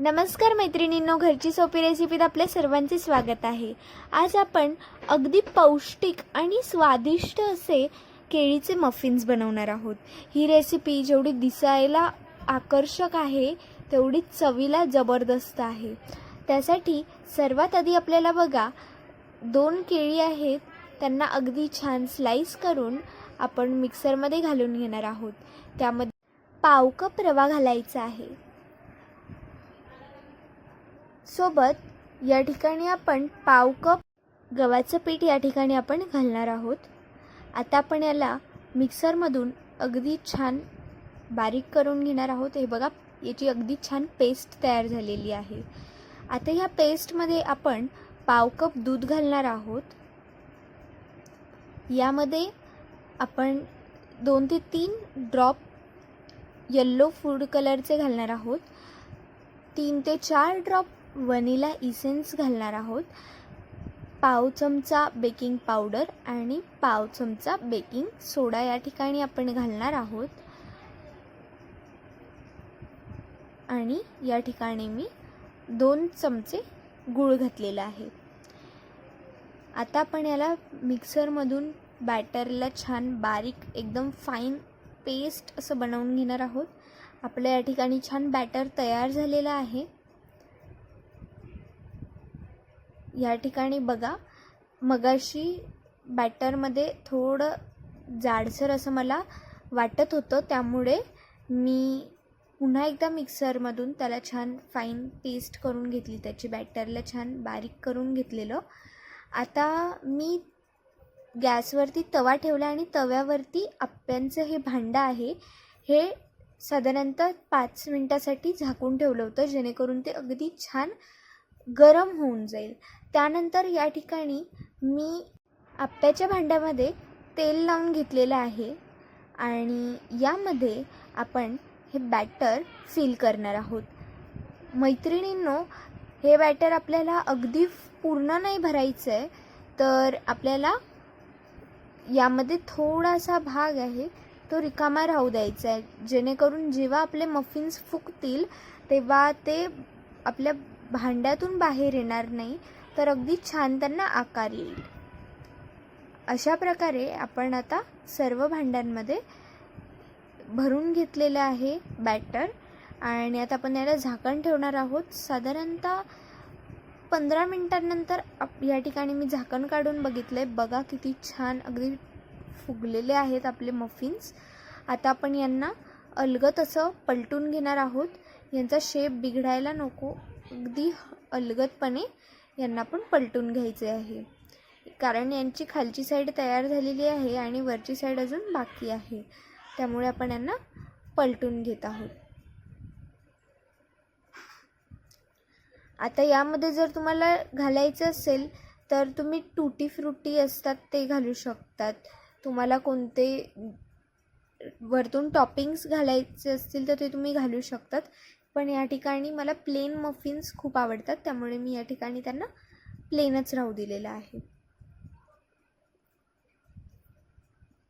नमस्कार मैत्रिणींनो, घरची सोपी रेसिपीत आपले सर्वांचे स्वागत आहे। आज आपण अगदी पौष्टिक आणि स्वादिष्ट असे केळीचे मफिन्स बनवणार आहोत। ही रेसिपी जेवढी दिसायला आकर्षक आहे तेवढीच चवीला जबरदस्त आहे। त्यासाठी सर्वात आधी आपल्याला बघा 2 केळी आहेत, त्यांना अगदी छान स्लाइस करून आपण मिक्सरमध्ये घालून घेणार आहोत। त्यामध्ये पाव कप रवा घालायचा आहे। सोबत या ठिकाणी आपण पाव कप गव्हाचं पीठ या ठिकाणी आपण घालणार आहोत। आता आपण याला मिक्सरमधून अगदी छान बारीक करून घेणार आहोत। हे बघा, याची अगदी छान पेस्ट तयार झालेली आहे। आता ह्या पेस्टमध्ये आपण पाव कप दूध घालणार आहोत। यामध्ये आपण 2 ते 3 ड्रॉप येलो फूड कलरचे घालणार आहोत। 3 ते 4 ड्रॉप वनिला इसेन्स घालणार आहोत। पाव चमचा बेकिंग पावडर आणि पाव चमचा बेकिंग सोडा या ठिकाणी आपण घालणार आहोत। आणि या ठिकाणी मी 2 चमचे गूळ घातलेला आहे। आता आपण याला मिक्सरमधून बॅटरला छान बारीक एकदम फाईन पेस्ट असं बनवून घेणार आहोत। आपल्या या ठिकाणी छान बॅटर तयार झालेला आहे। या ठिकाणी बघा, मगाशी बॅटरमध्ये थोडं जाडसर असं मला वाटत होतं, त्यामुळे मी पुन्हा एकदा मिक्सरमधून त्याला छान फाईन पेस्ट करून घेतली, त्याची बॅटरला छान बारीक करून घेतलेलं। आता मी गॅसवरती तवा ठेवला आणि तव्यावरती आप्यांचं हे भांडं आहे, हे साधारणतः 5 मिनिटासाठी झाकून ठेवलं होतं, जेणेकरून ते अगदी छान गरम होऊन जाईल। त्यानंतर या ठिकाणी मी आप्याच्या भांड्यामध्ये तेल लावून घेतलेलं आहे आणि यामध्ये आपण हे बॅटर फिल करणार आहोत। मैत्रिणींनो, हे बॅटर आपल्याला अगदी पूर्ण नाही भरायचं आहे, तर आपल्याला यामध्ये थोडासा भाग आहे तो रिकामा राहू द्यायचा आहे, जेणेकरून जेव्हा आपले मफिन्स फुगतील तेव्हा ते आपल्या भांड्यातून बाहेर येणार नाही, तर अगदी छान त्यांना आकार येईल। अशा प्रकारे आपण आता सर्व भांड्यांमध्ये भरून घेतलेलं आहे बॅटर आणि आता आपण याला झाकण ठेवणार आहोत। साधारणतः 15 मिनिटांनंतर या ठिकाणी मी झाकण काढून बघितलंय, बघा किती छान अगदी फुगलेले आहेत आपले मफिन्स। आता आपण यांना अलगद असं पलटून घेणार आहोत। यांचा शेप बिघडायला नको, अगदी अलगदपणे यांना पण पलटून घ्यायचे आहे, कारण यांची खालची साईड तयार झालेली आहे आणि वरची साईड अजून बाकी आहे, त्यामुळे आपण यांना पलटून घेत आहोत। आता यामध्ये जर तुम्हाला घालायचं असेल तर तुम्ही टूटी फ्रुटी असतात ते घालू शकतात। तुम्हाला कोणते वरतून टॉपिंग्स घालायचे असतील तर ते तुम्ही घालू शकतात, पण या ठिकाणी मला प्लेन मफिन्स खूप आवडतात, त्यामुळे मी या ठिकाणी त्यांना प्लेनच राहू दिलेलं आहे।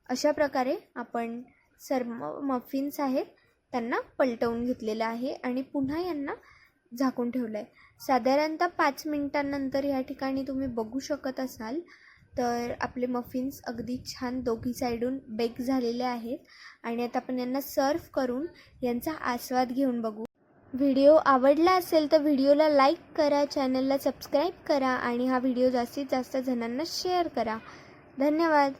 अशा प्रकारे आपण सर्व मफिन्स आहेत त्यांना पलटवून घेतलेलं आहे आणि पुन्हा यांना झाकून ठेवलं आहे। साधारणतः 5 मिनिटांनंतर या ठिकाणी तुम्ही बघू शकत असाल तर आपले मफिन्स अगदी छान दोघी साईडून बेक झालेले आहेत आणि आता आपण यांना सर्व करून यांचा आस्वाद घेऊन बघू। व्हिडिओ आवडला असेल तर व्हिडिओला लाईक करा, चॅनलला सबस्क्राईब करा आणि हा व्हिडिओ जास्तीत जास्त जणांना शेअर करा। धन्यवाद।